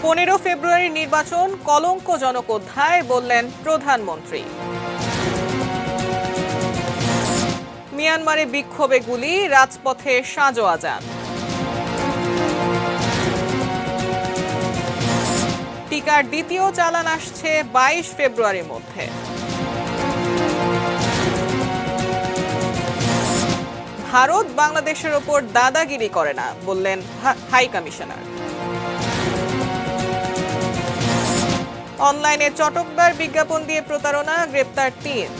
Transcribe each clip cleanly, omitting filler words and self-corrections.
15 ফেব্রুয়ারি নির্বাচন কলঙ্কজনক অধ্যায় বললেন প্রধানমন্ত্রী। মিয়ানমারে বিক্ষোভে গুলি, রাজপথে সাঁজো আজান। টিকার দ্বিতীয় চালান আসছে 22 ফেব্রুয়ারির মধ্যে। ভারত বাংলাদেশের ওপর দাদাগিরি করে না বললেন হাই কমিশনার। অনলাইনে চটকদার বিজ্ঞাপন দিয়ে প্রতারণা, গ্রেপ্তার 3।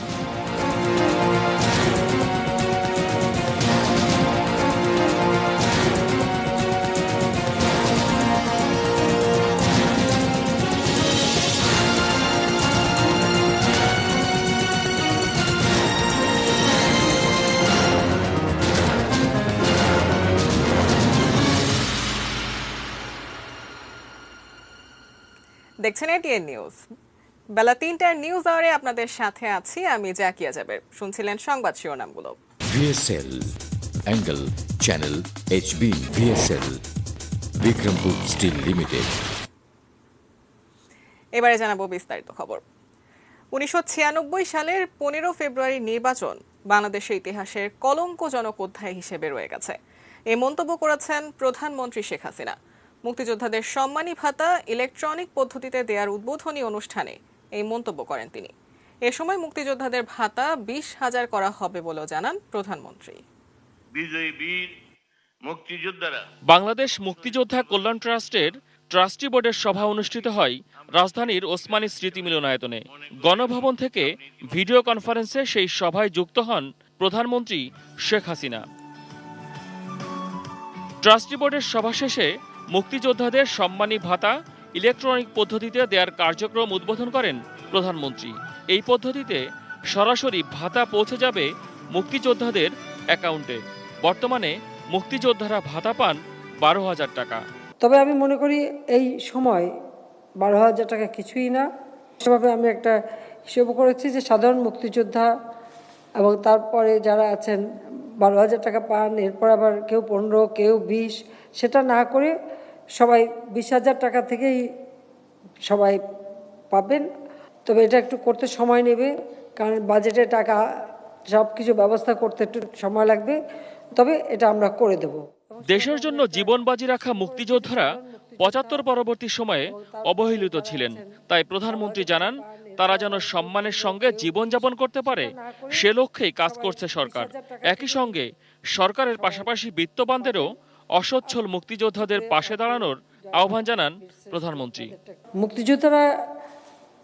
দেখছেন এটিএন নিউজ। বেলা 3টার নিউজ আওয়ারে আপনাদের সাথে আছি আমি জাকিয়া জাবের। শুনছিলেন সংবাদ শিরোনামগুলো। VSL angle channel HB VSL Bikrampur steel limited. এবারে জানাবো বিস্তারিত খবর। 1996 সালের 15 ফেব্রুয়ারি নির্বাচন বাংলাদেশের ইতিহাসের কলঙ্কজনক অধ্যায় হিসেবে রয়ে গেছে। এই মন্তব্য করেছেন প্রধানমন্ত্রী শেখ হাসিনা। মুক্তিযোদ্ধাদের সম্মানী ভাতা ইলেকট্রনিক পদ্ধতিতে দেওয়ার উদ্বোধনী অনুষ্ঠানে এই মন্তব্য করেন তিনি। এ সময় মুক্তিযোদ্ধাদের ভাতা 20,000 করা হবে বলেও জানান প্রধানমন্ত্রী। বিজয়ী বীর মুক্তিযোদ্ধারা। বাংলাদেশ মুক্তিযোদ্ধা কল্যাণ ট্রাস্টের ট্রাস্টি বোর্ডের সভা অনুষ্ঠিত হয় রাজধানীর ওসমানী স্মৃতি মিলনায়তনে। গণভবন থেকে ভিডিও কনফারেন্সে সেই সভায় যুক্ত হন প্রধানমন্ত্রী শেখ হাসিনা। ট্রাস্টি বোর্ডের সভা শেষে মুক্তিযোদ্ধাদের সম্মানী ভাতা ইলেকট্রনিক পদ্ধতিতে দেওয়ার কার্যক্রম উদ্বোধন করেন প্রধানমন্ত্রী। এই পদ্ধতিতে সরাসরি ভাতা পৌঁছে যাবে মুক্তিযোদ্ধাদের অ্যাকাউন্টে। বর্তমানে মুক্তিযোদ্ধারা ভাতা পান 12,000 টাকা। তবে আমি মনে করি এই সময় 12,000 টাকা কিছুই না। সেভাবে আমি একটা হিসেব করেছি যে সাধারণ মুক্তিযোদ্ধা এবং তারপরে যারা আছেন 12,000 টাকা পান, এরপর আবার কেউ 15, কেউ 20, সেটা না করে সবাই 20,000 টাকা থেকেই সবাই পাবেন। তবে এটা একটু করতে সময় নেবে, কারণ বাজেটে টাকা সব কিছু ব্যবস্থা করতে একটু সময় লাগবে। তবে এটা আমরা করে দেব। দেশের জন্য জীবন বাজি রাখা মুক্তিযোদ্ধারা 75 পরবর্তী সময়ে অবহেলিত ছিলেন। তাই প্রধানমন্ত্রী জানান তারা যেন সম্মানের সঙ্গে জীবনযাপন করতে পারে, সে লক্ষ্যেই কাজ করছে সরকার। একই সঙ্গে সরকারের পাশাপাশি বিত্তবানদেরও অসচ্ছল মুক্তিযোদ্ধাদের পাশে দাঁড়ানোর আহ্বান জানান প্রধানমন্ত্রী। মুক্তিযোদ্ধারা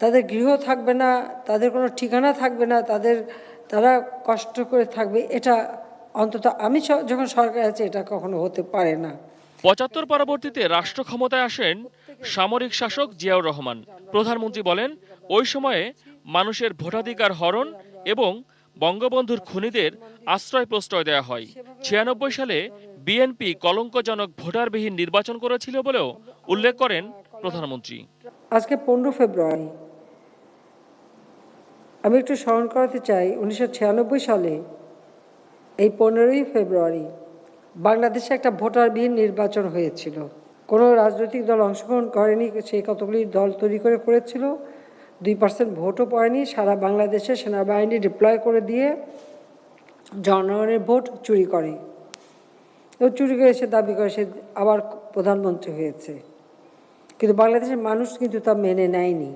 তাদের গৃহ থাকবে না, তাদের কোনো ঠিকানা থাকবে না, তারা কষ্ট করে থাকবে, এটা অন্তত আমি যখন সরকার আছে এটা কখনো হতে পারে না। 75 পরবর্তীতে রাষ্ট্র ক্ষমতায় আসেন সামরিক শাসক জিয়াউর রহমান। প্রধানমন্ত্রী বলেন ওই সময়ে মানুষের ভোটাধিকার হরণ এবং বঙ্গবন্ধুর খুনিদের আশ্রয় প্রশ্রয় দেওয়া হয়। 96 সালে বিএনপি কলঙ্কজনক ভোটারবিহীন নির্বাচন করেছিল বলেও উল্লেখ করেন প্রধানমন্ত্রী। আজকে 15 ফেব্রুয়ারি, আমি একটু স্মরণ করাতে চাই 1996 সালে এই 15ই ফেব্রুয়ারি বাংলাদেশে একটা ভোটারবিহীন নির্বাচন হয়েছিল। কোনো রাজনৈতিক দল অংশগ্রহণ করেনি, সেই কতগুলি দল তৈরি করেছিল। 2% ভোটও পড়েনি। সারা বাংলাদেশে সেনাবাহিনী ডিপ্লয় করে দিয়ে জনগণের ভোট চুরি করে। ও চুরি করে সে দাবি করে সে আবার প্রধানমন্ত্রী হয়েছে। কিন্তু বাংলাদেশের মানুষ কিন্তু তা মেনে নেয়নি।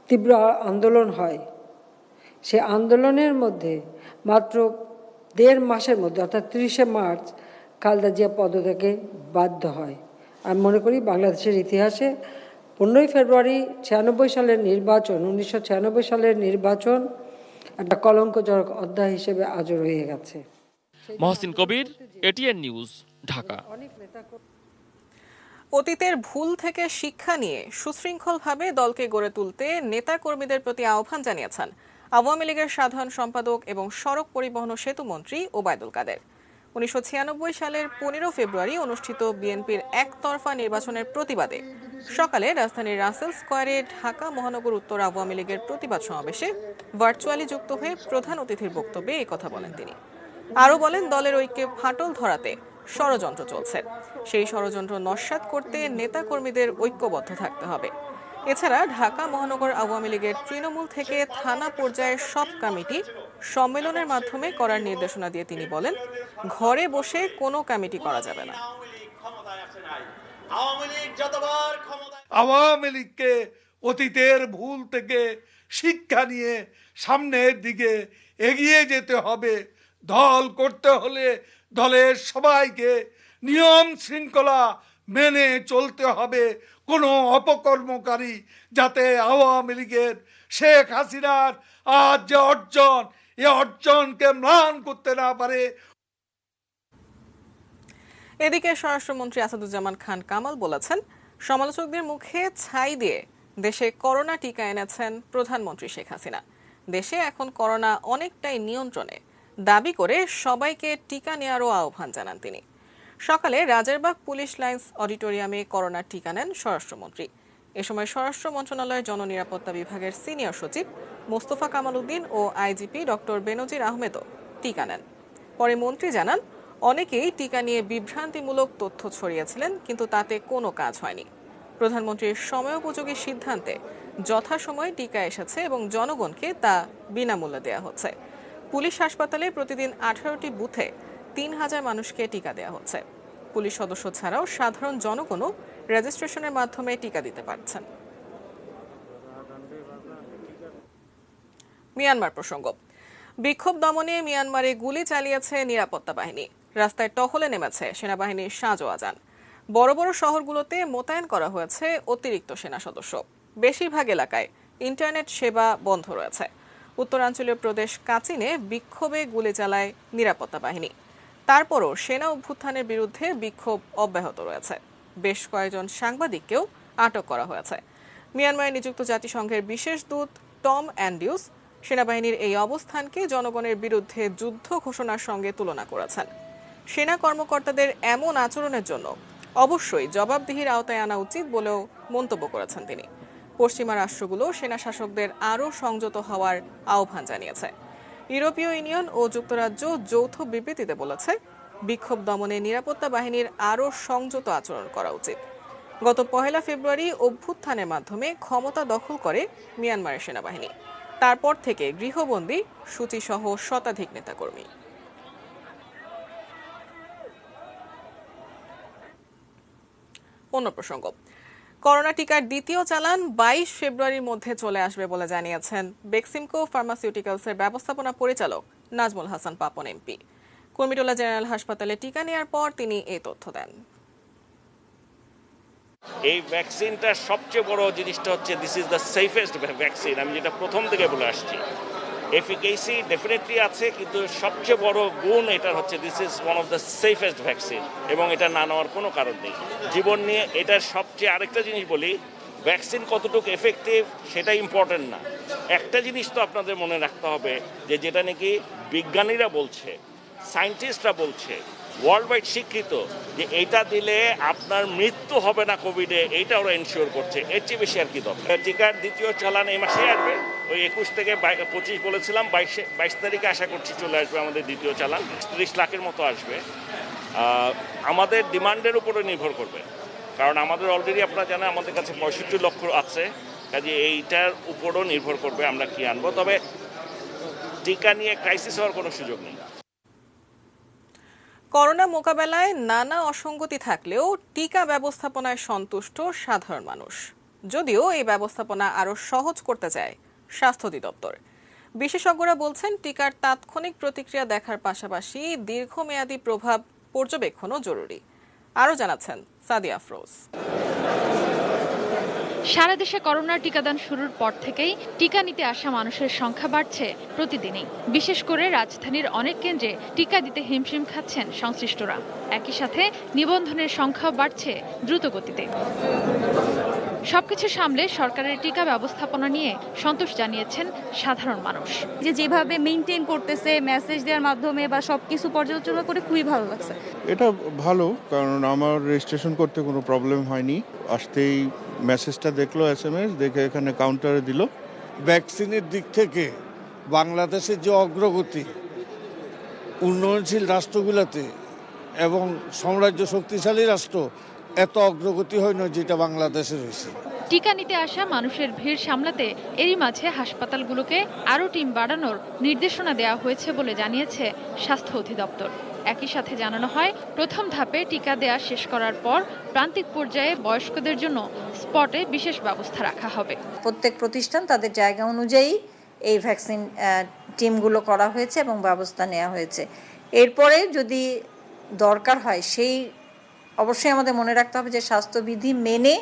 তীব্র আন্দোলন হয়। সে আন্দোলনের মধ্যে মাত্র 1.5 মাসের মধ্যে অর্থাৎ 30শে মার্চ খালেদা জিয়া পদত্যাগে বাধ্য হয়। আমি মনে করি বাংলাদেশের ইতিহাসে 15ই ফেব্রুয়ারি 96 সালের নির্বাচন, 1996 সালের নির্বাচন একটা কলঙ্কজনক অধ্যায় হিসেবে আজও রয়ে গেছে। মহসিন কবির, এটিএন নিউজ, ঢাকা। অতীতের ভুল থেকে শিক্ষা নিয়ে সুশৃঙ্খলভাবে দলকে গড়ে তুলতে নেতা কর্মীদের প্রতি আহ্বান জানিয়েছেন আওয়ামী লীগের সাধারণ সম্পাদক এবং সড়ক পরিবহন ও সেতু মন্ত্রী ওবায়দুল কাদের। 1996 সালের 15 ফেব্রুয়ারি অনুষ্ঠিত বিএনপির একতরফা নির্বাচনের প্রতিবাদে সকালে রাজধানীর রাসেল স্কয়ারে ঢাকা মহানগর উত্তর আওয়ামী লীগের প্রতিবাদ সমাবেশে ভার্চুয়ালি যুক্ত হয়ে প্রধান অতিথির বক্তব্যে এই কথা বলেন তিনি। আরও বলেন দলের ঐক্যে ফাটল ধরাতে ষড়যন্ত্র চলছে। সেই ষড়যন্ত্র নস্যাৎ করতে নেতাকর্মীদের ঐক্যবদ্ধ থাকতে হবে। এছাড়া ঢাকা মহানগর আওয়ামী লীগের তৃণমূল থেকে থানা পর্যায়ের সব কমিটি সম্মেলনের মাধ্যমে করার নির্দেশনা দিয়ে তিনি বলেন, ঘরে বসে কোনো কমিটি করা যাবে না। আওয়ামী লীগকে অতীতের ভুল থেকে শিক্ষা নিয়ে সামনের দিকে এগিয়ে যেতে হবে। দল করতে হলে দলের সবাইকে নিয়ম শৃঙ্খলা মেনে চলতে হবে। কোনো অপকর্মকারী যাতে আওয়ামী লীগের শেখ হাসিনার আজ যে অর্জন, এই অর্জনকে ম্লান করতে না পারে। এদিকে স্বরাষ্ট্রমন্ত্রী আসাদুজ্জামান খান কামাল বলেছেন, সমালোচকদের মুখে ছাই দিয়ে দেশে করোনা টিকা এনেছেন প্রধানমন্ত্রী শেখ হাসিনা। দেশে এখন করোনা অনেকটাই নিয়ন্ত্রণে দাবি করে সবাইকে টিকা নেওয়ারও আহ্বান জানান তিনি। সকালে রাজারবাগ পুলিশ লাইন্স অডিটোরিয়ামে করোনা টিকা নেন স্বরাষ্ট্রমন্ত্রী। এ সময় স্বরাষ্ট্র মন্ত্রণালয়ের জননিরাপত্তা বিভাগের সিনিয়র সচিব মোস্তফা কামাল উদ্দিন ও আইজিপি ডক্টর বেনজির আহমেদও টিকা নেন। পরে মন্ত্রী জানান, অনেকেই টিকা নিয়ে বিভ্রান্তিমূলক তথ্য ছড়িয়েছিলেন, কিন্তু তাতে কোনো কাজ হয়নি। প্রধানমন্ত্রীর সময়োপযোগী সিদ্ধান্তে যথাসময়ে টিকা এসেছে এবং জনগণকে তা বিনামূল্যে দেওয়া হচ্ছে। পুলিশ হাসপাতালে প্রতিদিন 18টি বুথে 3000 মানুষকে টিকা দেওয়া হচ্ছে। পুলিশ সদস্য ছাড়াও সাধারণ জনগণও রেজিস্ট্রেশনের মাধ্যমে টিকা দিতে পারছেন। মিয়ানমার প্রসঙ্গ। বিক্ষোভ দমনে মিয়ানমারে গুলি চালিয়েছে নিরাপত্তা বাহিনী। রাস্তায় টহলে নেমেছে সেনাবাহিনীর সাঁজোয়া যান। বড় বড় শহরগুলোতে মোতায়েন করা হয়েছে অতিরিক্ত সেনা সদস্য। বেশিরভাগ এলাকায় ইন্টারনেট সেবা বন্ধ রয়েছে। উত্তরাঞ্চলীয় প্রদেশ কাচিনে বিক্ষোভে গুলি চালায় নিরাপত্তা বাহিনী। তারপরও সেনা অভ্যুত্থানের বিরুদ্ধে বিক্ষোভ অব্যাহত রয়েছে। বেশ কয়েকজন সাংবাদিককেও আটক করা হয়েছে। মিয়ানমারে নিযুক্ত জাতিসংঘের বিশেষ দূত টম অ্যান্ডিউস সেনাবাহিনীর এই অবস্থানকে জনগণের বিরুদ্ধে যুদ্ধ ঘোষণার সঙ্গে তুলনা করেছেন। সেনা কর্মকর্তাদের এমন আচরণের জন্য অবশ্যই জবাবদিহির আওতায় আনা উচিত বলেও মন্তব্য করেছেন তিনি। পশ্চিমা রাষ্ট্রগুলো সেনা শাসকদের আরও সংযত হওয়ার আহ্বান জানিয়েছে। ইউরোপীয় ইউনিয়ন ও যুক্তরাজ্য যৌথ বিবৃতিতে বলেছে, বিক্ষোভ দমনে নিরাপত্তা বাহিনীর আরও সংযত আচরণ করা উচিত। গত 1 ফেব্রুয়ারি অভ্যুত্থানের মাধ্যমে ক্ষমতা দখল করে মিয়ানমারের সেনাবাহিনী। তারপর থেকে গৃহবন্দী সূচিসহ শতাধিক নেতাকর্মী। অন্য প্রসঙ্গ, করোনা টিকার দ্বিতীয় চালান 22 ফেব্রুয়ারির মধ্যে চলে আসবে বলে জানিয়েছেন বেক্সিমকো ফার্মাসিউটিক্যালসের ব্যবস্থাপনা পরিচালক নাজমুল হাসান পাপন এমপি। কুর্মিটোলা জেনারেল হাসপাতালে টিকা নেওয়ার পর তিনি এই তথ্য দেন। এই ভ্যাকসিনটার সবচেয়ে বড় জিনিসটা হচ্ছে this is the safest vaccine. আমি যেটা প্রথম থেকে বলে আসছি, এফিকেসি ডেফিনেটলি আছে, কিন্তু সবচেয়ে বড় গুণ এটার হচ্ছে this is one of the safest vaccine, এবং এটা না নেওয়ার কোনো কারণ নেই। জীবন নিয়ে এটার সবচেয়ে আরেকটা জিনিস বলি, ভ্যাকসিন কতটুকু এফেক্টিভ সেটা ইম্পর্টেন্ট না। একটা জিনিস তো আপনাদের মনে রাখতে হবে, যে যেটা নাকি বিজ্ঞানীরা বলছে, সায়েন্টিস্টরা বলছে, ওয়ার্ল্ড ওয়াইড স্বীকৃত, যে এইটা দিলে আপনার মৃত্যু হবে না কোভিডে, এইটা ওরা এনশিওর করছে। এর চেয়ে বেশি আর কি দরকার। টিকার দ্বিতীয় চালান এই মাসে আসবে, ওই 21 থেকে 25 বলেছিলাম, 22 তারিখে আশা করছি চলে আসবে আমাদের দ্বিতীয় চালান। 30 লাখের মতো আসবে। আমাদের ডিমান্ডের উপরে নির্ভর করবে, কারণ আমাদের অলরেডি আপনারা জানেন আমাদের কাছে 65 লক্ষ আছে, কাজে এইটার উপরও নির্ভর করবে আমরা কি আনবো। তবে টিকা নিয়ে ক্রাইসিস হওয়ার কোনো সুযোগ নেই। করোনা মোকাবেলায় নানা অসঙ্গতি থাকলেও টিকা ব্যবস্থাপনায় সন্তুষ্ট সাধারণ মানুষ। যদিও এই ব্যবস্থাপনা আরও সহজ করতে চায় স্বাস্থ্য অধিদপ্তর। বিশেষজ্ঞরা বলছেন, টিকার তাৎক্ষণিক প্রতিক্রিয়া দেখার পাশাপাশি দীর্ঘমেয়াদী প্রভাব পর্যবেক্ষণও জরুরি। আরও জানাচ্ছেন সাদিয়া আফরোজ। সারা দেশে করোনার টিকাদান শুরুর পর থেকেই টিকা নিতে আসা মানুষের সংখ্যা বাড়ছে প্রতিদিনই। বিশেষ করে রাজধানীর অনেক কেন্দ্রে টিকা দিতে হিমশিম খাচ্ছেন সংশ্লিষ্টরা। একই সাথে নিবন্ধনের সংখ্যাও বাড়ছে দ্রুত গতিতে। সবকিছু সামলে সরকারের টিকা ব্যবস্থাপনা নিয়ে সন্তোষ জানিয়েছেন সাধারণ মানুষ। যেভাবে মেইনটেইন করতেছে মেসেজ দেওয়ার মাধ্যমে বা সবকিছু পর্যালোচনা করে খুবই ভালো লাগছে। এটা ভালো, কারণ আমার রেজিস্ট্রেশন করতে কোনো প্রবলেম হয়নি। আসতেই মেসেজটা দেখলো, SMS দেখে এখানে কাউন্টারে দিল। ভ্যাকসিনের দিক থেকে বাংলাদেশের যে অগ্রগতি উন্নয়নশীল রাষ্ট্রগুলোতে এবং সাম্রাজ্য শক্তিশালী রাষ্ট্র এত অগ্রগতি হয় না যেটা বাংলাদেশে রয়েছে। টিকা নিতে আসা মানুষের ভিড় সামলাতে এরই মাঝে হাসপাতালগুলোকে আরও টিম বাড়ানোর নির্দেশনা দেওয়া হয়েছে বলে জানিয়েছে স্বাস্থ্য অধিদপ্তর। একই সাথে জানানো হয়, প্রথম ধাপে টিকা দেয়া শেষ করার পর প্রান্তিক পর্যায়ে বয়স্কদের জন্য স্পটে বিশেষ ব্যবস্থা রাখা হবে। প্রত্যেক প্রতিষ্ঠান তাদের জায়গা অনুযায়ী এই ভ্যাকসিন টিমগুলো করা হয়েছে এবং ব্যবস্থা নেওয়া হয়েছে। এরপরে যদি দরকার হয় সেই অবশ্যই আমাদের মনে রাখতে হবে যে স্বাস্থ্যবিধি মেনে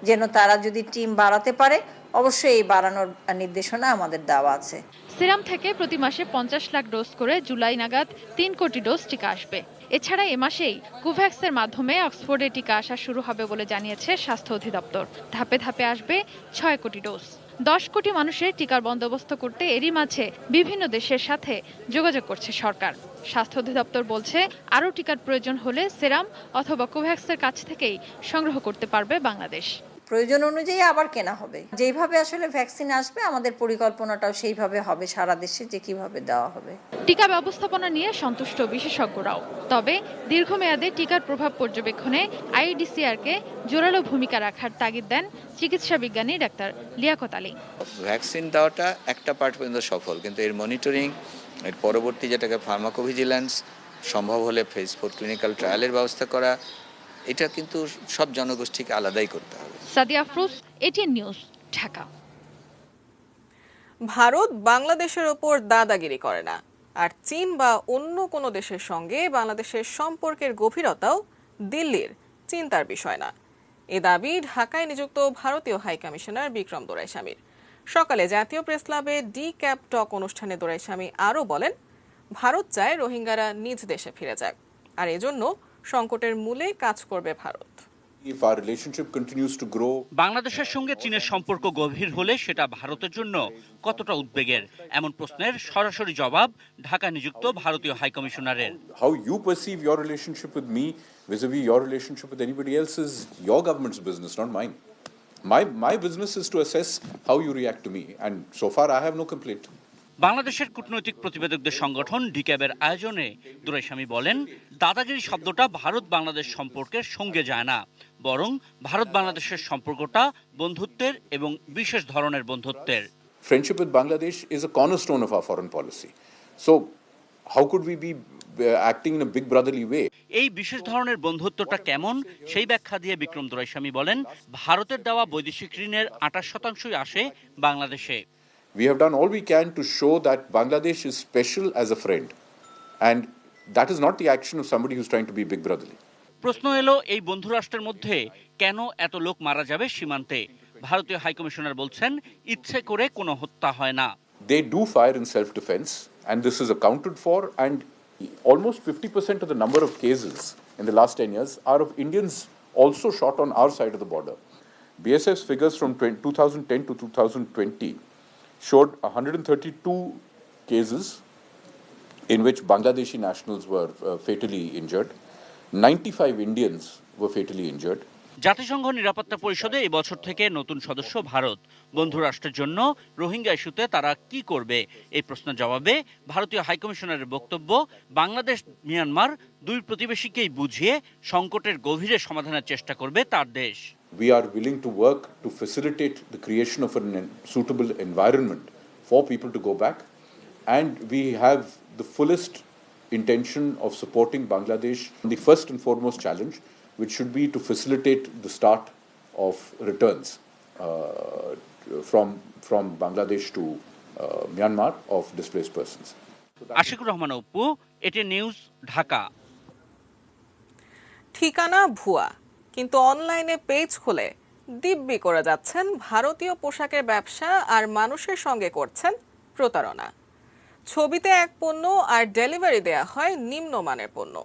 যেন তারা যদি টিম বাড়াতে পারে, অবশ্যই এই বাড়ানোর নির্দেশনা আমাদের দেওয়া আছে। সিরাম থেকে প্রতি মাসে 50 লাখ ডোজ করে জুলাই নাগাদ 3 কোটি ডোজ টিকা আসবে। এছাড়া এ মাসেই কোভ্যাক্সের মাধ্যমে অক্সফোর্ডে টিকা আসা শুরু হবে বলে জানিয়েছে স্বাস্থ্য অধিদপ্তর। ধাপে ধাপে আসবে 6 কোটি ডোজ। 10 কোটি মানুষের টিকার বন্দোবস্ত করতে এরই মাঝে বিভিন্ন দেশের সাথে যোগাযোগ করছে সরকার। স্বাস্থ্য অধিদপ্তর বলছে, আরও টিকার প্রয়োজন হলে সিরাম অথবা কোভ্যাক্সের কাছ থেকেই সংগ্রহ করতে পারবে বাংলাদেশ। প্রয়োজন অনুযায়ী আবার কেনা হবে। যেইভাবে আসলে ভ্যাকসিন আসবে আমাদের পরিকল্পনাটাও সেইভাবে হবে সারা দেশে যে কিভাবে দেওয়া হবে। টিকা ব্যবস্থাপনা নিয়ে সন্তুষ্ট বিশেষজ্ঞরাও। তবে দীর্ঘমেয়াদে টিকার প্রভাব পর্যবেক্ষণে আইইডিসিআরকে জোরালো ভূমিকা রাখার তাগিদ দেন চিকিৎসা বিজ্ঞানী ডাক্তার লিয়াকত আলী। ভ্যাকসিন দেওয়াটা একটা পার্ট পর্যন্ত সফল, কিন্তু এর মনিটরিং, এর পরবর্তী যেটাকে ফার্মাকোভিজিল্যান্স, সম্ভব হলে ফেজ 4 ক্লিনিক্যাল ট্রায়ালের ব্যবস্থা করা, এটা কিন্তু সব জনগোষ্ঠীকে আলাদাই করতে হবে। Sadia Afroz, ATN news, Dhaka. ভারত বাংলাদেশের ওপর দাদাগিরি করে না, আর চীন বা অন্য কোনো দেশের সঙ্গে বাংলাদেশের সম্পর্কের গভীরতাও দিল্লির চিন্তার বিষয় না। এ দাবি ঢাকায় নিযুক্ত ভারতীয় হাইকমিশনার বিক্রম দোরাইস্বামীর। সকালে জাতীয় প্রেস ক্লাবে ডি ক্যাপ টক অনুষ্ঠানে দোরাইস্বামী আরও বলেন, ভারত চায় রোহিঙ্গারা নিজ দেশে ফিরে যাক, আর এজন্য সংকটের মূলে কাজ করবে ভারত। বাংলাদেশের সঙ্গে চীনের সম্পর্ক গভীর হলে সেটা ভারতের জন্য কতটা উদ্বেগের, এমন প্রশ্নের সরাসরি জবাব ঢাকা নিযুক্ত ভারতীয় হাইকমিশনারের। How you perceive your relationship with me vis-a-vis your relationship with anybody else is your government's business, not mine. My business is to assess how you react to me, and so far I have no complaint. বাংলাদেশের কূটনৈতিক প্রতিবেদকদের সংগঠন ডিক্যাবের আয়োজনে দোরাইস্বামী বলেন, দাদাগিরি শব্দটা ভারত বাংলাদেশ সম্পর্কের সঙ্গে যায় না, বরং ভারত বাংলাদেশের সম্পর্কটা বন্ধুত্বের এবং বিশেষ ধরনের বন্ধুত্বের। Friendship with Bangladesh is a cornerstone of our foreign policy. So how could we be acting in a big brotherly way? এই বিশেষ ধরনের বন্ধুত্বটা কেমন সেই ব্যাখ্যা দিয়ে বিক্রম দোরাইস্বামী বলেন, ভারতের দেওয়া বৈদেশিক ঋণের 28% আসে বাংলাদেশে। We have done all we can to show that Bangladesh is special as a friend, and that is not the action of somebody who's trying to be big brotherly. প্রশ্ন এলো, এই বন্ধু রাষ্ট্রের মধ্যে কেন এত লোক মারা যাবে সীমান্তে? ভারতীয় হাইকমিশনার বলছেন, ইচ্ছে করে কোনো হত্যা হয় না। They do fire in self-defense, and this is accounted for, and almost 50% of the number of cases in the last 10 years are of Indians also shot on our side of the border. BSF's figures from 2010 to 2020 showed 132 cases in which Bangladeshi nationals were fatally injured. 95 Indians were fatally injured. জাতিসংঘ নিরাপত্তা পরিষদে এই বছর থেকে নতুন সদস্য ভারত। বন্ধু রাষ্ট্রের জন্য রোহিঙ্গা ইস্যুতে তারা কি করবে, এই প্রশ্নের জবাবে ভারতীয় হাইকমিশনারের বক্তব্য, বাংলাদেশ মিয়ানমার দুই প্রতিবেশীকেই বুঝিয়ে সংকটের গভীরে সমাধানের চেষ্টা করবে তার দেশ। We are willing to work to facilitate the creation of a suitable environment for people to go back, and we have the fullest intention of supporting Bangladesh. The first and foremost challenge, which should be to facilitate the start of returns from Bangladesh to Myanmar of displaced persons. Ashikur Rahman Apu, এটি news, Dhaka. ঠিকানা ভুয়া, কিন্তু অনলাইনে page খুলে দিব্যি করে যাচ্ছেন ভারতীয় পোশাকের ব্যবসা, আর মানুষের সঙ্গে করছেন প্রতারণা। ছবিতে এক পণ্য আর ডেলিভারি দেয়া হয় নিম্নমানের পণ্য।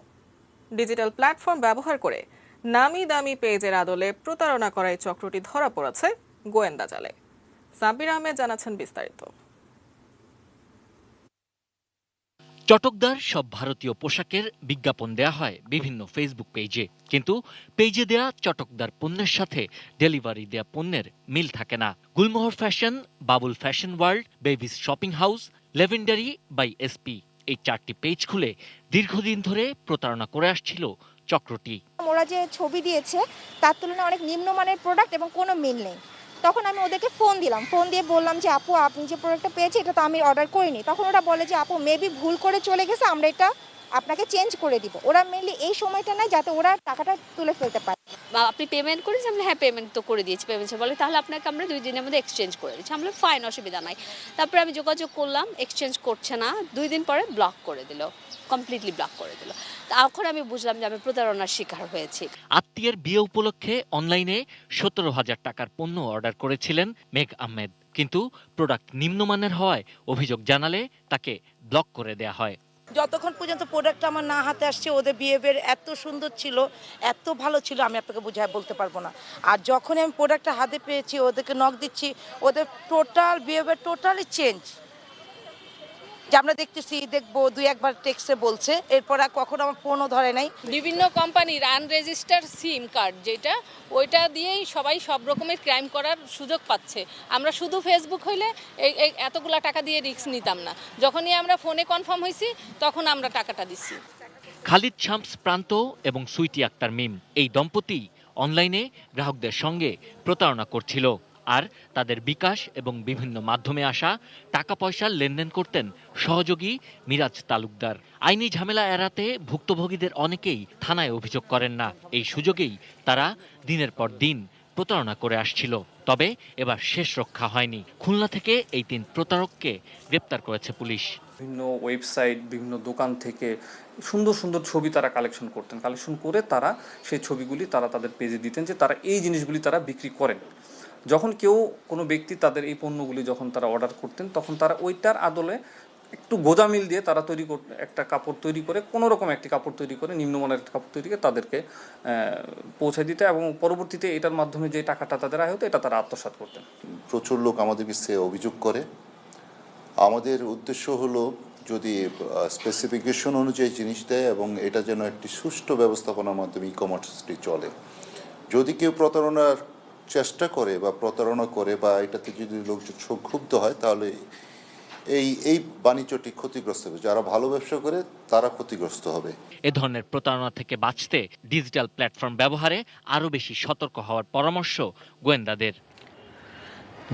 ডিজিটাল প্ল্যাটফর্ম ব্যবহার করে নামি দামি পেজের আদলে প্রতারণা করায় চক্রটি ধরা পড়েছে গোয়েন্দা জালে। সাব্বির আহমেদ জানাচ্ছেন বিস্তারিত। চটকদার সব ভারতীয় পোশাকের বিজ্ঞাপন দেয়া হয় বিভিন্ন ফেসবুক পেজে, কিন্তু পেজে দেয়া চটকদার পণ্যের সাথে ডেলিভারি দেয়া পণ্যের মিল থাকে না। Gulmohar fashion, Babul fashion world, babies shopping house, Lavendery by SP, এই 4টি পেজ খুলে দীর্ঘদিন ধরে প্রতারণা করে আসছিল চক্রটি। ওরা যে ছবি দিয়েছে তার তুলনায় অনেক নিম্নমানের প্রোডাক্ট এবং কোনো মিল নেই। তখন আমি ওদেরকে ফোন দিলাম, ফোন দিয়ে বললাম যে আপু আপনি যে প্রোডাক্টটা পেয়েছি এটা তো আমি অর্ডার করিনি। তখন ওরা বলে যে আপু মেবি ভুল করে চলে গেছে, আমরা এটা আপনাকে চেঞ্জ করে দিব। ওরা মেনলি এই সময়টা নাই যাতে ওরা টাকাটা তুলে ফেলতে পারে। আপনি পেমেন্ট করেছেন? আমরা হ্যাঁ পেমেন্ট তো করে দিয়েছি। পেমেন্ট বলে তাহলে আপনাকে আমরা 2 দিনের মধ্যে এক্সচেঞ্জ করে দিচ্ছি। আমরা ফাইন, অসুবিধা নাই। তারপরে আমি যোগাযোগ করলাম, এক্সচেঞ্জ করছে না। 2 দিন পরে ব্লক করে দিল, কমপ্লিটলি ব্লক করে দিল। তখন আমি বুঝলাম যে আমি প্রতারণার শিকার হয়েছি। আত্মীয়ের বিয়ে উপলক্ষে অনলাইনে 17,000 টাকার পণ্য অর্ডার করেছিলেন মেঘ আহমেদ, কিন্তু প্রোডাক্ট নিম্নমানের হওয়ায় অভিযোগ জানালে তাকে ব্লক করে দেয়া হয়। যতক্ষণ পর্যন্ত প্রোডাক্টটা আমার না হাতে আসছে, ওদের বিহেভিয়ার এত সুন্দর ছিল, এত ভালো ছিল, আমি আপনাকে বুঝায় বলতে পারবো না। আর যখন আমি প্রোডাক্টটা হাতে পেয়েছি, ওদেরকে নক দিচ্ছি, ওদের টোটাল বিহেভিয়ার টোটালি চেঞ্জ। যে আমরা দেখতেছি, দেখবো 2-1 বার টেক্সটে বলছে, এরপর আর কখনো আমার ফোনও ধরে নাই। বিভিন্ন কোম্পানির আনরেজিস্টার্ড সিম কার্ড যেটা, ওইটা দিয়েই সবাই সব রকমের ক্রাইম করার সুযোগ পাচ্ছে। আমরা শুধু ফেসবুক হইলে এই এতগুলা টাকা দিয়ে রিস্ক নিতাম না। যখনই আমরা ফোনে কনফার্ম হয়েছি তখন আমরা টাকাটা দিচ্ছি। খালিদ শামস প্রান্ত এবং সুইটি আক্তার মিম এই দম্পতি অনলাইনে গ্রাহকদের সঙ্গে প্রতারণা করছিল, আর তাদের বিকাশ এবং বিভিন্ন মাধ্যমে আসা টাকা পয়সার লেনদেন করতেন সহযোগী মিরাজ তালুকদার। আইনি ঝামেলা এড়াতে ভুক্তভোগীদের অনেকেই থানায় অভিযোগ করেন না। এই সুযোগেই তারা দিনের পর দিন প্রতারণা করে আসছিল। তবে এবার শেষ রক্ষা হয়নি। খুলনা থেকে এই 3 প্রতারককে গ্রেপ্তার করেছে পুলিশ। বিভিন্ন ওয়েবসাইট, বিভিন্ন দোকান থেকে সুন্দর সুন্দর ছবি তারা কালেকশন করতেন। কালেকশন করে তারা সেই ছবিগুলি তারা তাদের পেজে দিতেন যে তারা এই জিনিসগুলি তারা বিক্রি করেন। যখন কেউ কোনো ব্যক্তি তাদের এই পণ্যগুলি যখন তারা অর্ডার করতেন, তখন তারা ওইটার আদলে একটু গোজামিল দিয়ে তারা একটা কাপড় তৈরি করে, কোনো রকম একটি কাপড় তৈরি করে, নিম্নমানের একটা কাপড় তৈরি করে তাদেরকে পৌঁছে দিতে, এবং পরবর্তীতে এটার মাধ্যমে যে টাকাটা তাদের আয় হতো এটা তারা আত্মসাৎ করতেন। প্রচুর লোক আমাদের কাছে অভিযোগ করে। আমাদের উদ্দেশ্য হলো যদি স্পেসিফিকেশন অনুযায়ী জিনিস দেয় এবং এটা যেন একটি সুষ্ঠু ব্যবস্থাপনার মাধ্যমে ই কমার্সটি চলে। যদি কেউ প্রতারণার চেষ্টা করে বা প্রতারণা করে বা এটাতে যদি লোকজন ক্ষুব্ধ হয়, তাহলে এই বাণিজ্যটি ক্ষতিগ্রস্ত হবে। যারা ভালো ব্যবসা করে তারা ক্ষতিগ্রস্ত হবে। এ ধরনের প্রতারণা থেকে বাঁচতে ডিজিটাল প্ল্যাটফর্ম ব্যবহারে আরও বেশি সতর্ক হওয়ার পরামর্শ গোয়েন্দাদের।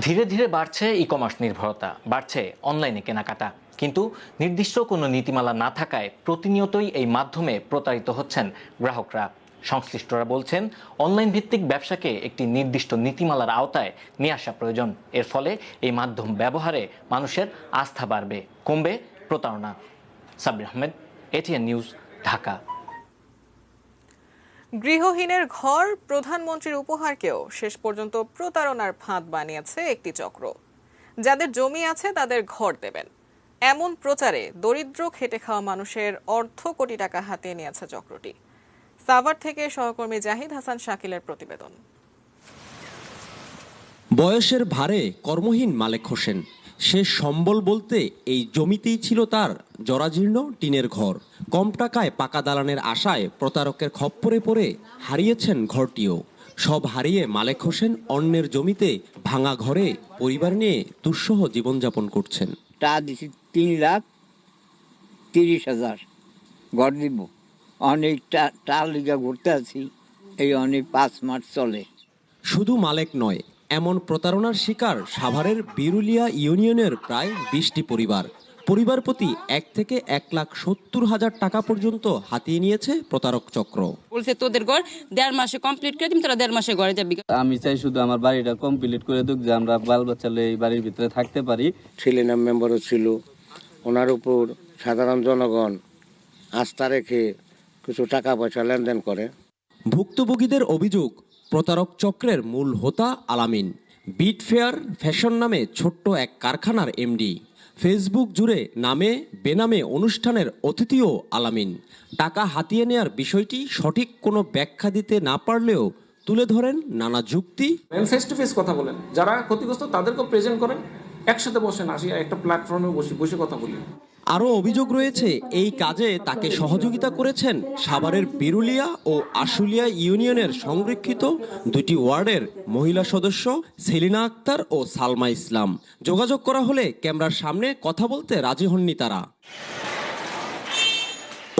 ধীরে ধীরে বাড়ছে ই কমার্স নির্ভরতা, বাড়ছে অনলাইনে কেনাকাটা, কিন্তু নির্দিষ্ট কোনো নীতিমালা না থাকায় প্রতিনিয়তই এই মাধ্যমে প্রতারিত হচ্ছেন গ্রাহকরা। সংশ্লিষ্টরা বলছেন অনলাইন ভিত্তিক ব্যবসাকে একটি নির্দিষ্ট নীতিমালার আওতায় নিয়ে আসা প্রয়োজন। এর ফলে এই মাধ্যম ব্যবহারে মানুষের আস্থা বাড়বে, কমবে প্রতারণা। Sabbir Ahmed, ATN news, Dhaka. গৃহহীনের ঘর প্রধানমন্ত্রীর উপহারকেও শেষ পর্যন্ত প্রতারণার ফাঁদ বানিয়েছে একটি চক্র। যাদের জমি আছে তাদের ঘর দেবেন, এমন প্রচারে দরিদ্র খেটে খাওয়া মানুষের অর্ধ কোটি টাকা হাতিয়ে নিয়েছে চক্রটি। সাভার থেকে সহকর্মী জাহিদ হাসান শাকিলের প্রতিবেদন। বয়সের ভারে কর্মহীন মালেক হোসেন, শেষ সম্বল বলতে এই জমিতেই ছিল তার জরাজীর্ণ টিনের ঘর। কম টাকায় পাকা দালানের আশায় প্রতারকের খপ্পরে পড়ে হারিয়েছেন ঘরটিও। সব হারিয়ে মালেক হোসেন অন্যের জমিতে ভাঙা ঘরে পরিবার নিয়ে দুঃসহ জীবনযাপন করছেন। 3,30,000 ঘর দিব, অনেক টাল লিগা ঘুরতে আছি, এই অনেক 5 মাস চলে। শুধু মালেক নয়, এমন প্রতারণার শিকার সাভারের বিরুলিয়া ইউনিয়নের প্রায় 20টি পরিবার। পরিবার প্রতি 1 থেকে 1,70,000 টাকা পর্যন্ত হাতিয়ে নিয়েছে প্রতারক চক্র। বলছে তোদের ঘর 1.5 মাসে কমপ্লিট করে দিম, তোরা 1.5 মাসে ঘরে যাবি। আমি চাই শুধু আমার বাড়িটা কমপ্লিট করে দিক, যে আমরা বাল বাচ্চালে এই বাড়ির ভিতরে থাকতে পারি। ছেলে মেম্বারও ছিল, ওনার উপর সাধারণ জনগণ আস্থা রেখে কিছু টাকা পয়সা লেনদেন করে। ভুক্তভোগীদের অভিযোগ, প্রতারক চক্রের মূল হোতা আলামিন। বিট ফেয়ার ফ্যাশন নামে ছোট্ট এক কারখানার এমডি। ফেসবুক জুড়ে নামে বেনামে অনুষ্ঠানের অতিথিও আলামিন। টাকা হাতিয়ে নেয়ার বিষয়টি সঠিক কোনো ব্যাখ্যা দিতে না পারলেও তুলে ধরেন নানা যুক্তি। ফেস টু ফেস কথা বলেন, যারা ক্ষতিগ্রস্ত তাদেরকে প্রেজেন্ট করেন, একসাথে বসেন, আসি একটা প্ল্যাটফর্মে বসে কথা বলি। আরও অভিযোগ রয়েছে, এই কাজে তাকে সহযোগিতা করেছেন সাভারের বিরুলিয়া ও আশুলিয়া ইউনিয়নের সংরক্ষিত 2টি ওয়ার্ডের মহিলা সদস্য সেলিনা আক্তার ও সালমা ইসলাম। যোগাযোগ করা হলে ক্যামেরার সামনে কথা বলতে রাজি হননি তারা।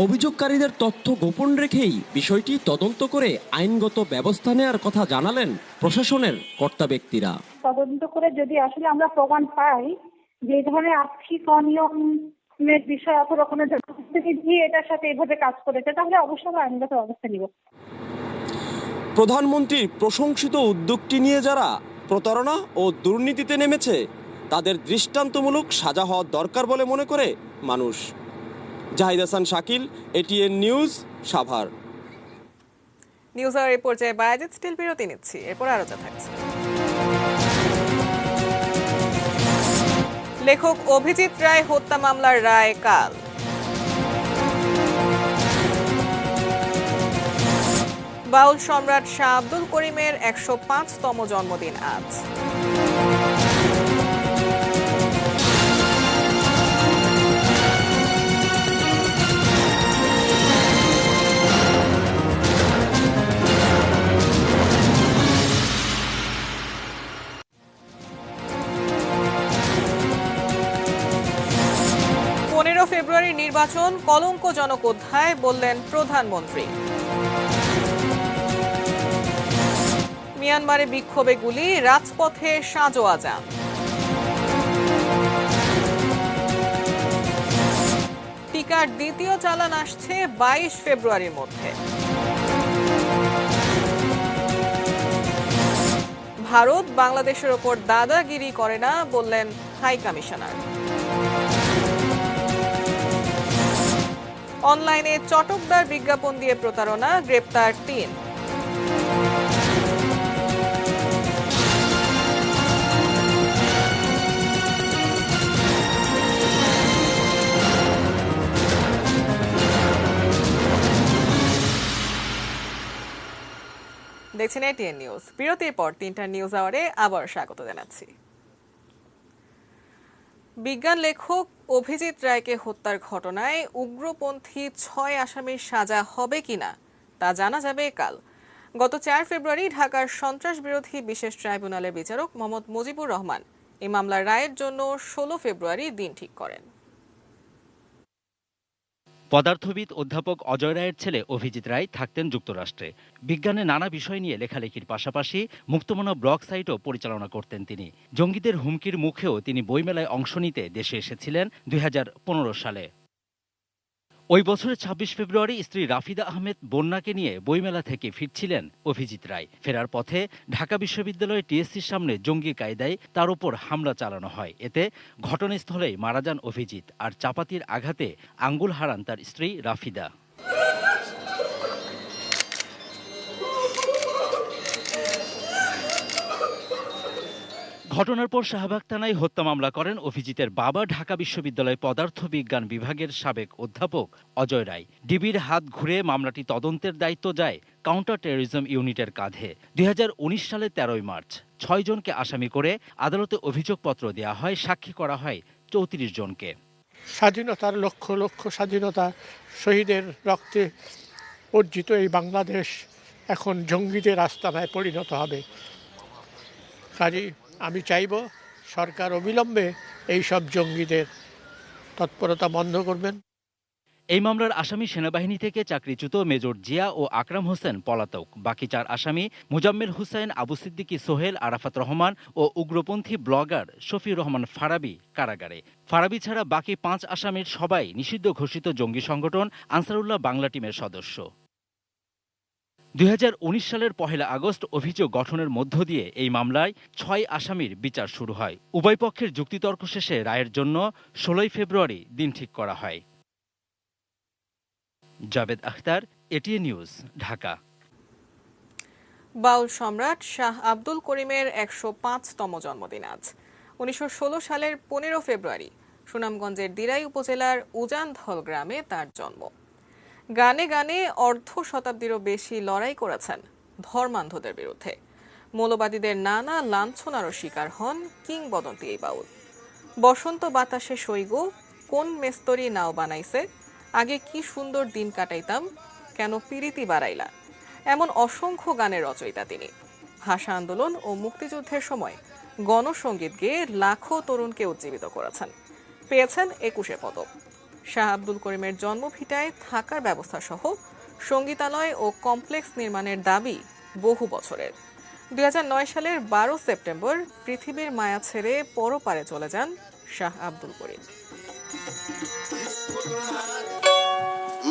অভিযোগকারীদের তথ্য গোপন রেখেই বিষয়টি তদন্ত করে আইনগত ব্যবস্থা নেওয়ার কথা জানালেন প্রশাসনের কর্তা ব্যক্তিরা। তদন্ত করে যদি আসলে আমরা প্রমাণ পাই যে এই ধরনের আর্থিক অনিয়মের বিষয় অথবা কোনো জনপ্রতিনিধি এটার সাথে এভাবে কাজ করেছে, তাহলে অবশ্যই আমরা আইনগত ব্যবস্থা নিব। প্রধানমন্ত্রীর প্রশংসিত উদ্যোগটি নিয়ে যারা প্রতারণা ও দুর্নীতিতে নেমেছে তাদের দৃষ্টান্তমূলক সাজা হওয়া দরকার বলে মনে করে মানুষ। Zahid Hasan Shakil, ATN news, Savar. News hour এই পর্যায়ে বায়াজিৎ স্টিল বিরতি নিচ্ছি, এরপর আরো যা থাকছে। লেখক অভিজিৎ রায় হত্যা মামলার রায় কাল। বাউল সম্রাট শাহ আব্দুল করিমের 105তম জন্মদিন আজ। ফেব্রুয়ারি নির্বাচন কলঙ্কজনক অধ্যায় বললেন প্রধানমন্ত্রী। মিয়ানমারে বিক্ষোভে গুলি, রাজপথে সাঁজোয়া যান। টিকার দ্বিতীয় চালান আসছে 22 ফেব্রুয়ারির মধ্যে। ভারত বাংলাদেশের ওপর দাদাগিরি করে না বললেন হাই কমিশনার। অনলাইনে চটকদার বিজ্ঞাপন দিয়ে প্রতারণা, গ্রেপ্তার 3। দেখছেন এটিএন নিউজ। বিরতির পর 3টা নিউজ আওয়ারে আবার স্বাগত জানাচ্ছি। বিজ্ঞান লেখক অভিজিৎ রায়কে হত্যার ঘটনায় উগ্রপন্থী 6 আসামির সাজা হবে কিনা তা জানা যাবে কাল। গত 4 ফেব্রুয়ারি ঢাকার সন্ত্রাস বিরোধী বিশেষ ট্রাইব্যুনালের বিচারক মোহাম্মদ মুজিবুর রহমান এই মামলার রায়ের জন্য 16 ফেব্রুয়ারি দিন ঠিক করেন। পদার্থবিদ অধ্যাপক অজয় রায়ের ছেলে অভিজিৎ রায় থাকতেন যুক্তরাষ্ট্রে। বিজ্ঞানে নানা বিষয় নিয়ে লেখালেখির পাশাপাশি মুক্তমনা ব্লগ সাইটও পরিচালনা করতেন তিনি। জঙ্গিদের হুমকির মুখেও তিনি বইমেলায় অংশ নিতে দেশে এসেছিলেন 2015 সালে। ওই বছরের 26 ফেব্রুয়ারি স্ত্রী রাফিদা আহমেদ বন্যাকে নিয়ে বইমেলা থেকে ফিরছিলেন অভিজিৎ রায়। ফেরার পথে ঢাকা বিশ্ববিদ্যালয়ের টিএসসির সামনে জঙ্গি কায়দায় তার উপর হামলা চালানো হয়। এতে ঘটনাস্থলেই মারা যান অভিজিৎ, আর চাপাতির আঘাতে আঙ্গুল হারান তার স্ত্রী রাফিদা। ঘটনার পর শাহবাগ থানায় হত্যা মামলা করেন অভিজিতের বাবা, ঢাকা বিশ্ববিদ্যালয় পদার্থবিজ্ঞান বিভাগের সাবেক অধ্যাপক অজয় রায়। ডিবির হাত ঘুরে মামলাটি তদন্তের দায়িত্ব যায় কাউন্টার টেরোরিজম ইউনিটের কাঁধে। 2019 সালের 13 মার্চ 6 জনকে আসামি করে আদালতে অভিযোগপত্র দেওয়া হয়, সাক্ষী করা হয় 34 জনকে। স্বাধীনতার লক্ষ লক্ষ স্বাধীনতা শহীদের রক্তে অর্জিত এই বাংলাদেশ এখন জঙ্গিদের আস্তানায় পরিণত হবে। কাজেই আমি চাইব সরকার অবিলম্বে এই সব জঙ্গিদের তৎপরতা বন্ধ করবেন। এই মামলার আসামি সেনাবাহিনী থেকে চাকরিচ্যুত মেজর জিয়া ও আকরাম হোসেন পলাতক। বাকি 4 আসামি মুজাম্মেল হুসাইন, আবু সিদ্দিকী সোহেল, আরাফাত রহমান ও উগ্রপন্থী ব্লগার শফিউর রহমান ফারাবি কারাগারে। ফারাবি ছাড়া বাকি 5 আসামির সবাই নিষিদ্ধ ঘোষিত জঙ্গি সংগঠন আনসারুল্লাহ বাংলা টিমের সদস্য। 2019 সালের 1 আগস্ট অভিযোগ গঠনের মধ্য দিয়ে এই মামলায় 6 আসামির বিচার শুরু হয়। উভয় পক্ষের যুক্তিতর্ক শেষে রায়ের জন্য 16 ফেব্রুয়ারি দিন ঠিক করা হয়। Javed Akhtar, ATN news, Dhaka. বাউল সম্রাট শাহ আব্দুল করিমের 105তম জন্মদিন আজ। 1916 সালের 15 ফেব্রুয়ারি সুনামগঞ্জের দিরাই উপজেলার উজানধল গ্রামে তার জন্ম। গানে গানে অর্ধ শতাব্দীরও বেশি লড়াই করেছেন ধর্মান্ধদের বিরুদ্ধে। মৌলবাদীদের নানা লাঞ্ছনারও শিকার হন কিংবদন্তি এই বাউল। বসন্ত বাতাসে সইগো, কোন মেস্তরি নাও বানাইছে, আগে কি সুন্দর দিন কাটাইতাম, কেন পিরিতি বাড়াইলা, এমন অসংখ্য গানের রচয়িতা তিনি। ভাষা আন্দোলন ও মুক্তিযুদ্ধের সময় গণসঙ্গীত গেয়ে লাখো তরুণকে উজ্জীবিত করেছেন। পেয়েছেন 21 পদক। শাহ আব্দুল করিমের জন্মভিটায় থাকার ব্যবস্থা সহ সঙ্গীতালয় ও কমপ্লেক্স নির্মাণের দাবি বহু বছরের। 2009 সালের 12 সেপ্টেম্বর পৃথিবীর মায়া ছেড়ে পরপারে চলে যান শাহ আব্দুল করিম।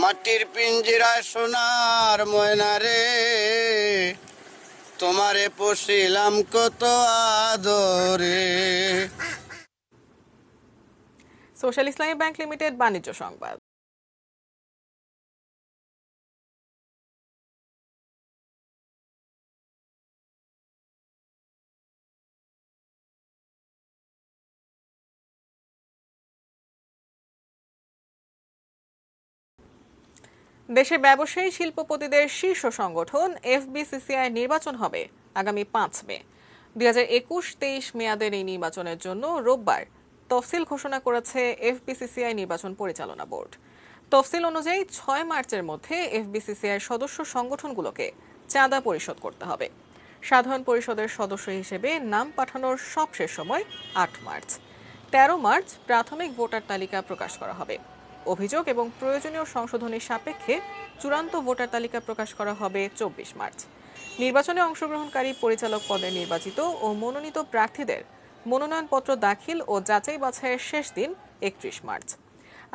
মাটির পিঞ্জিরায় সোনার ময়না রে, তোমারে পুষিলাম কত আদরে। সোশ্যাল ইসলামী ব্যাংক লিমিটেড বাণিজ্য সংবাদ। দেশে ব্যবসায়ী শিল্পপতিদের শীর্ষ সংগঠন এফবিসিসিআই নির্বাচন হবে আগামী 5 মে। 2021-23 মেয়াদের এই নির্বাচনের জন্য রোববার তফসিল ঘোষণা করেছে এফবিসিসিআই নির্বাচন পরিচালনা বোর্ড। তফসিল অনুযায়ী 6 মার্চের মধ্যে এফবিসিসিআই সদস্য সংগঠনগুলোকে চাঁদা পরিশোধ করতে হবে। সাধারণ পরিষদের সদস্য হিসেবে নাম পাঠানোর সবশেষ সময় 8 মার্চ। 13 মার্চ প্রাথমিক ভোটার তালিকা প্রকাশ করা হবে। অভিযোগ এবং প্রয়োজনীয় সংশোধনের সাপেক্ষে চূড়ান্ত ভোটার তালিকা প্রকাশ করা হবে 24 মার্চ। নির্বাচনে অংশগ্রহণকারী পরিচালক পদে নির্বাচিত ও মনোনীত প্রার্থীদের মনোনয়নপত্র দাখিল ও যাচাই বাছাইয়ের শেষ দিন 31 মার্চ।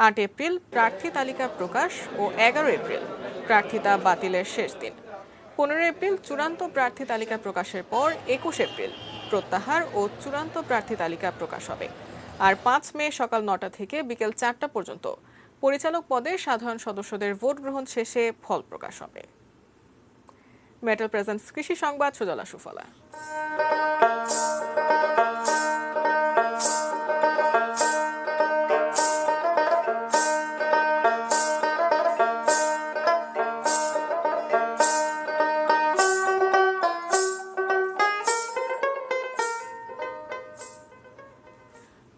8 এপ্রিল প্রার্থী তালিকা প্রকাশ ও 11 এপ্রিল প্রার্থিতা বাতিলের শেষ দিন। 15 এপ্রিল চূড়ান্ত প্রার্থী তালিকা প্রকাশের পর 21 এপ্রিল প্রত্যাহার ও চূড়ান্ত প্রার্থী তালিকা প্রকাশ হবে। আর 5 মে সকাল 9টা থেকে বিকেল 4টা পর্যন্ত পরিচালক পদে সাধারণ সদস্যদের ভোট গ্রহণ শেষে ফল প্রকাশ হবে। মেটাল প্রেজেন্টস কৃষি সংবাদ, সুজলা সুফলা।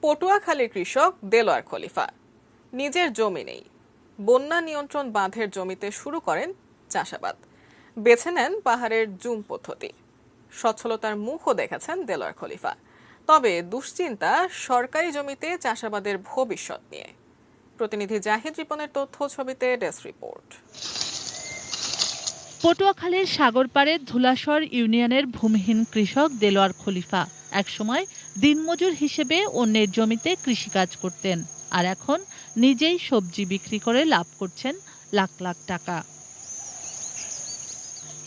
পটুয়াখালীর কৃষক দেলোয়ার খলিফা নিজের জমি নেই, বন্যা নিয়ন্ত্রণ বাঁধের জমিতে শুরু করেন চাষাবাদ। বেছে নেন পাহাড়ের জুম পদ্ধতি। সচ্ছলতার মুখও দেখেছেন দেলোয়ার খলিফা। তবে দুশ্চিন্তা সরকারি জমিতে চাষাবাদের ভবিষ্যৎ নিয়ে। প্রতিনিধি জাহিদ রিপনের তথ্য, ছবিতে ডেস্ক রিপোর্ট। পটুয়াখালীর সাগরপাড়ে ধুলাশর ইউনিয়নের ভূমিহীন কৃষক দেলোয়ার খলিফা একসময় দিনমজুর হিসেবে অন্যের জমিতে কৃষিকাজ করতেন, আর এখন নিজেই সবজি বিক্রি করে লাভ করছেন লাখ লাখ টাকা।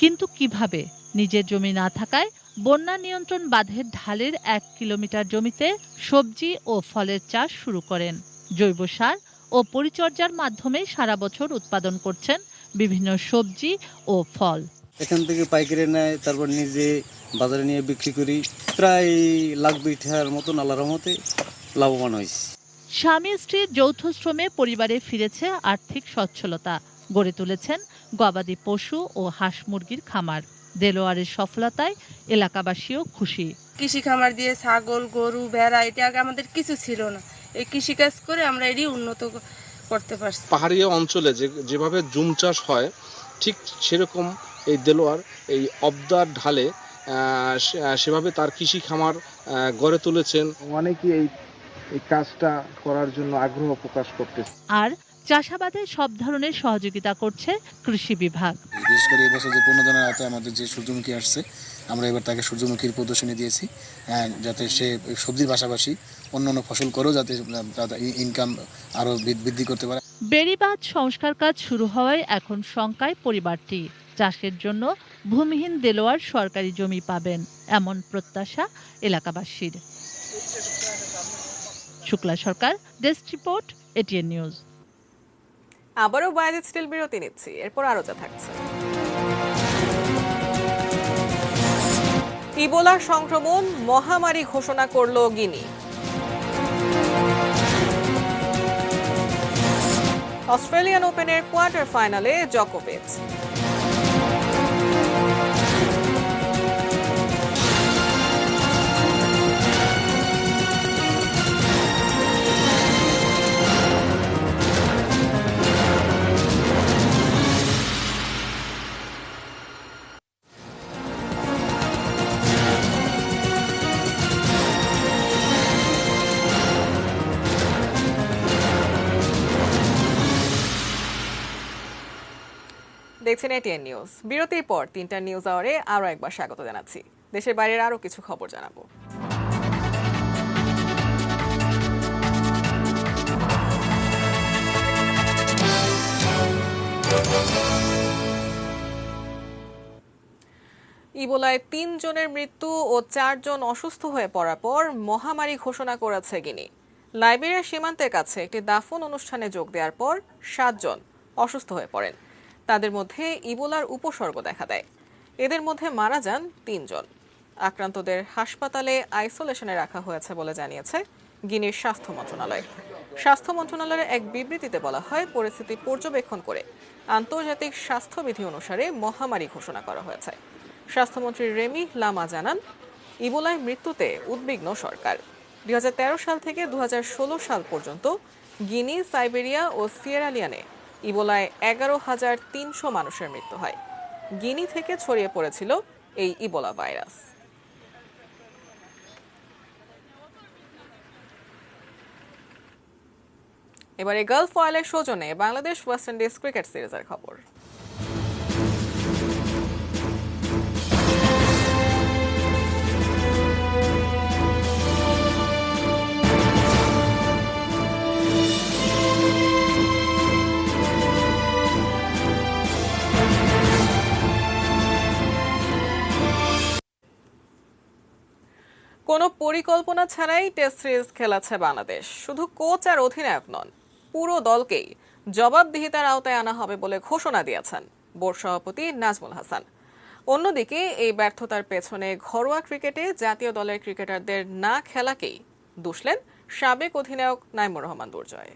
কিন্তু কিভাবে? নিজের জমি না থাকায় বন্যা নিয়ন্ত্রণ বাঁধের ঢালের 1 কিলোমিটার জমিতে সবজি ও ফলের চাষ শুরু করেন। জৈব সার ও পরিচর্যার মাধ্যমে সারা বছর উৎপাদন করছেন বিভিন্ন সবজি ও ফল। এখান থেকে পাইকারি নেয়, তারপর নিজে বাজারে নিয়ে বিক্রি করি। প্রায় লাখ 2 টাকার মতন আল্লাহর রহমতে লাভবান হয়েছে। স্বামী স্ত্রীর যৌথ শ্রমে পরিবারে ফিরেছে আর্থিক সচ্ছলতা। গড়ে তুলেছেন গবাদি পশু ও হাঁস মুরগির খামার। দেলোয়ারের সফলতায় এলাকাবাসীও খুশি। কৃষি খামার দিয়ে ছাগল, গরু, ভেড়া এটা আগে আমাদের কিছু ছিল না। এই কৃষিকাজ করে আমরা এটি উন্নত করতে পারছি। পাহাড়ি অঞ্চলে যেভাবে জুম চাষ হয়, ঠিক সেরকম এই দেলোয়ার এই অবদার ঢালে সেভাবে তার কৃষি খামার গড়ে তুলেছেন। অনেকে এই কাজটা করার জন্য আগ্রহ প্রকাশ করতেছে। আর চাষাবাদে সব ধরনের সহযোগিতা করছে কৃষি বিভাগ। বিশেষ করে এবছর যে বন্যজনের আওতায় আমাদের যে সূর্যমুখী আসছে, আমরা এবার তাকে সূর্যমুখীর প্রদর্শনী দিয়েছি, যাতে সে সবজির পাশাপাশি অন্যান্য ফসল করেও যাতে ইনকাম আরো বৃদ্ধি করতে পারে। বেড়িবাঁধ সংস্কার কাজ শুরু হওয়ায় এখন শঙ্কায় পরিবারটি। চাষের জন্য ভূমিহীন দেলোয়ার সরকারি জমি পাবেন এমন প্রত্যাশা এলাকাবাসীর। শুক্লা সরকার, ডেস্ক রিপোর্ট, এটিএন নিউজ। আবারও বাইরে স্টিল বিরতি নিচ্ছি, এরপর আরো যা থাকছে। ইবোলা সংক্রমণ মহামারী ঘোষণা করল গিনি। অস্ট্রেলিয়ান ওপেনের কোয়ার্টার ফাইনালে জকোভিচ। দেখছেন এটিএন নিউজ। বিরতির পর 3টা নিউজ আওয়ারে আরও একবার স্বাগত জানাচ্ছি। দেশের বাইরের আরও কিছু খবর জানাবো। ইবোলায় 3 জনের মৃত্যু ও 4 জন অসুস্থ হয়ে পড়ার পর মহামারী ঘোষণা করেছে গিনি। লাইবেরিয়ার সীমান্তের কাছে একটি দাফন অনুষ্ঠানে যোগ দেওয়ার পর 7 জন অসুস্থ হয়ে পড়েন। তাদের মধ্যে ইবোলার উপসর্গ দেখা দেয়। এদের মধ্যে মারা যান 3 জন। আক্রান্তদের হাসপাতালে আইসোলেশনে রাখা হয়েছে বলে জানিয়েছে গিনির স্বাস্থ্য মন্ত্রণালয়। স্বাস্থ্য মন্ত্রণালয়ের এক বিবৃতিতে বলা হয়, পরিস্থিতি পর্যবেক্ষণ করে আন্তর্জাতিক স্বাস্থ্যবিধি অনুসারে মহামারী ঘোষণা করা হয়েছে। স্বাস্থ্যমন্ত্রী রেমি লামা জানান, ইবোলায় মৃত্যুতে উদ্বিগ্ন সরকার। 2013 সাল থেকে 2016 সাল পর্যন্ত গিনি, সাইবেরিয়া ও সিয়েরা লিওনে ইবোলায় 11,300 মানুষের মৃত্যু হয়। গিনি থেকে ছড়িয়ে পড়েছিল এই ইবোলা ভাইরাস। এবারে গালফ অয়েলের সৌজন্যে বাংলাদেশ ওয়েস্ট ইন্ডিজ ক্রিকেট সিরিজের খবর। কোনো পরিকল্পনা ছাড়াই টেস্ট সিরিজ খেলাচ্ছে বাংলাদেশ। শুধু কোচ আর অধিনায়ক নন, পুরো দলকেই জবাবদিহিতার আওতায় আনা হবে বলে ঘোষণা দিয়েছেন বোর্ড সভাপতি নাজমুল হাসান। অন্যদিকে এই ব্যর্থতার পেছনে ঘরোয়া ক্রিকেটে জাতীয় দলের ক্রিকেটারদের না খেলাকেই দুষলেন সাবেক অধিনায়ক নাইমুর রহমান দুর্জয়।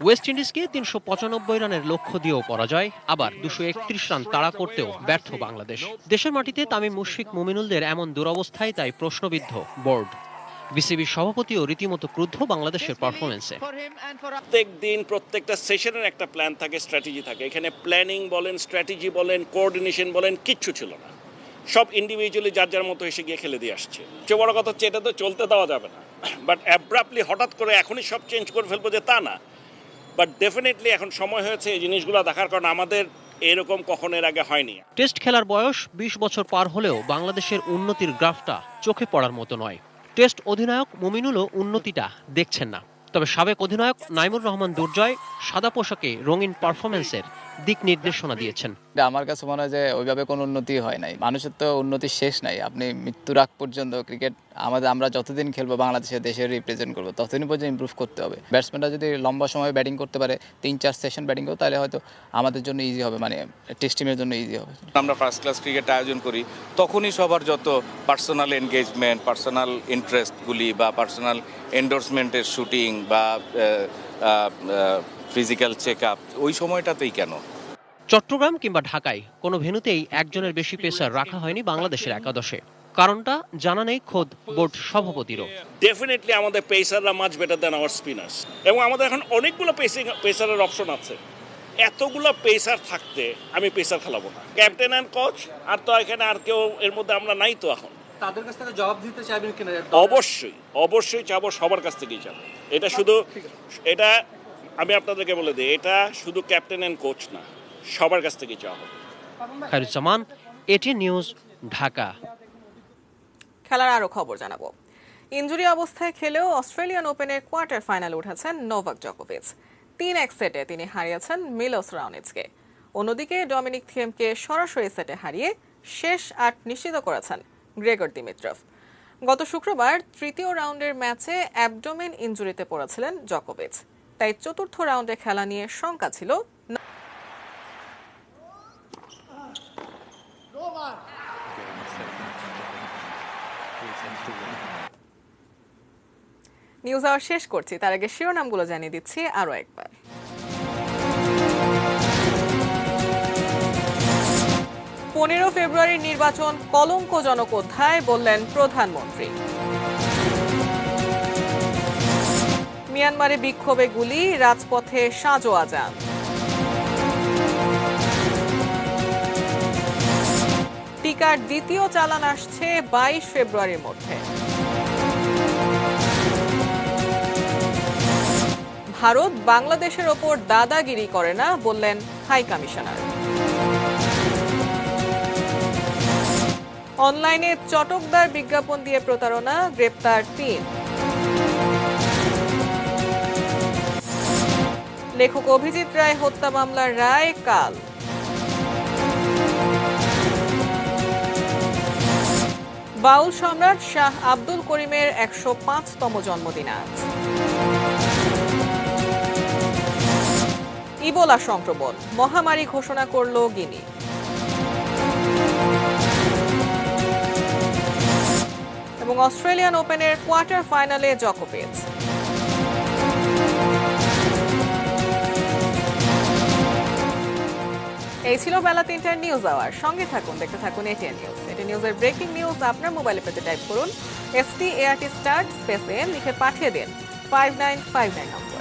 ওয়েস্ট ইন্ডিজকে 395 রানের লক্ষ্য দিয়েও পরাজয়, আবার 231 রান তাড়া করতেও ব্যর্থ বাংলাদেশ। দেশের মাটিতে তামিম, মুশফিক, মুমিনুলদের এমন দুরবস্থায় তাই প্রশ্নবিদ্ধ বোর্ড। বিসিবির সভাপতিও রীতিমতো ক্রুদ্ধ বাংলাদেশের পারফরমেন্সে। প্রত্যেক দিন প্রত্যেকটা সেশনের একটা প্ল্যান থাকে, স্ট্র্যাটেজি থাকে। এখানে প্ল্যানিং বলেন, স্ট্র্যাটেজি বলেন, কোঅর্ডিনেশন বলেন, কিচ্ছু ছিল না। সব ইন্ডিভিজুয়ালি যার যার মতো এসে গিয়ে খেলে দিয়ে আসছে। সবচেয়ে বড় কথা হচ্ছে, এটা তো চলতে দেওয়া যাবে না। বাট অ্যাব্রাপ্টলি হঠাৎ করে এখনই সব চেঞ্জ করে ফেলবো যে তা না। বাট ডেফিনেটলি এখন সময় হয়েছে এই জিনিসগুলো দেখার, কারণ আমাদের এরকম কখনো এর আগে হয়নি। টেস্ট খেলার বয়স 20 বছর পার হলেও বাংলাদেশের উন্নতির গ্রাফটা চোখে পড়ার মতো নয়। টেস্ট অধিনায়ক মুমিনুলও উন্নতিটা দেখছেন না। তবে সাবেক অধিনায়ক নাইমুর রহমান দুর্জয় সাদা পোশাকে রঙিন পারফরমেন্সের দিক নির্দেশনা দিয়েছেন। আমার কাছে মনে হয় যে ওইভাবে কোনো উন্নতি হয় নাই। মানুষের তো উন্নতির শেষ নাই। আপনি মৃত্যুর আগ পর্যন্ত ক্রিকেট আমরা যতদিন খেলবো, বাংলাদেশের দেশের রিপ্রেজেন্ট করবো, ততদিন পর্যন্ত ইমপ্রুভ করতে হবে। ব্যাটসম্যানরা যদি লম্বা সময় ব্যাটিং করতে পারে, 3-4 সেশন ব্যাটিং করো, তাহলে হয়তো আমাদের জন্য ইজি হবে, মানে টেস্ট টিমের জন্য ইজি হবে। আমরা ফার্স্ট ক্লাস ক্রিকেট আয়োজন করি, তখনই সবার যত পার্সোনাল এনগেজমেন্ট, পার্সোনাল ইন্টারেস্টগুলি বা পার্সোনাল এন্ডোর্সমেন্টের শুটিং বা ফিজিক্যাল চেক আপ, ওই সময়টাতেই কেন চট্টগ্রাম কিংবা ঢাকায় কোনো ভেন্যুতেই একজনের বেশি পেসার রাখা হয়নি বাংলাদেশের একাদশে। কারণটা জানা নেই খোদ বোর্ড সভাপতিরও। ডেফিনেটলি আমাদের পেসাররা much better than our spinners, এবং আমাদের এখন অনেকগুলো পেসারের অপশন আছে। এতগুলো পেসার থাকতে আমি পেসার খেলাবো না। ক্যাপ্টেন অ্যান্ড কোচ, আর তো এখানে আর কেউ এর মধ্যে আমরা নাই তো এখন। তাদের কাছ থেকে জবাব দিতে চাইবেন কিনা? অবশ্যই চাবো, সবার কাছ থেকেই চাবো। এটা শুধু, এটা আমি আপনাদেরকে বলে দিই, এটা শুধু ক্যাপ্টেন অ্যান্ড কোচ না, সবার কাছ থেকেই চাওয়া হবে। Khairuzzaman, ATN news, Dhaka. খেলার আরো খবর জানাবো। ইনজুরি অবস্থায় খেলেও অস্ট্রেলিয়ান ওপেনের কোয়ার্টার ফাইনালে উঠেছেন নোভাক জকোভিচ। 3-1 সেটে তিনি হারিয়েছেন মিলোস রাওনিচকে। অন্যদিকে ডমিনিক থিয়েমকে সরাসরি সেটে হারিয়ে শেষ 8 নিশ্চিত করেছেন গ্রেগর দিমিত্রভ। গত শুক্রবার তৃতীয় রাউন্ডের ম্যাচে অ্যাবডোমেন ইনজুরিতে পড়েছিলেন জকোভিচ, তাই চতুর্থ রাউন্ডে খেলা নিয়ে শঙ্কা ছিল। নিউজ আওয়ার শেষ করছি, তার আগে শিরোনামগুলো জানিয়ে দিচ্ছি আরো একবার। 15 ফেব্রুয়ারির নির্বাচন কলঙ্কজনক অধ্যায় বললেন প্রধানমন্ত্রী। মিয়ানমারে বিক্ষোভে গুলি, রাজপথে সাঁজো আজান। টিকার দ্বিতীয় চালান আসছে 22 ফেব্রুয়ারির মধ্যে। ভারত বাংলাদেশের ওপর দাদাগিরি করে না, বললেন হাই কমিশনার। অনলাইনে চটকদার বিজ্ঞাপন দিয়ে প্রতারণা, গ্রেপ্তার 3। লেখক অভিজিৎ রায় হত্যা মামলার রায় কাল। বাউল সম্রাট শাহ আব্দুল করিমের 105তম জন্মদিন আজ। ইবোলা সংক্রমণ, মহামারী ঘোষণা করল গিনি। এবং অস্ট্রেলিয়ান ওপেনের কোয়ার্টার ফাইনালে জকোভিচ। এই ছিল বেলা 3টার নিউজ আওয়ার। সঙ্গে থাকুন, দেখতে থাকুন এটিএন নিউজ। এটিএন নিউজের ব্রেকিং নিউজ আপনার মোবাইলে পেতে টাইপ করুন START স্পেস M লিখে পাঠিয়ে দিন 5959 নম্বরে।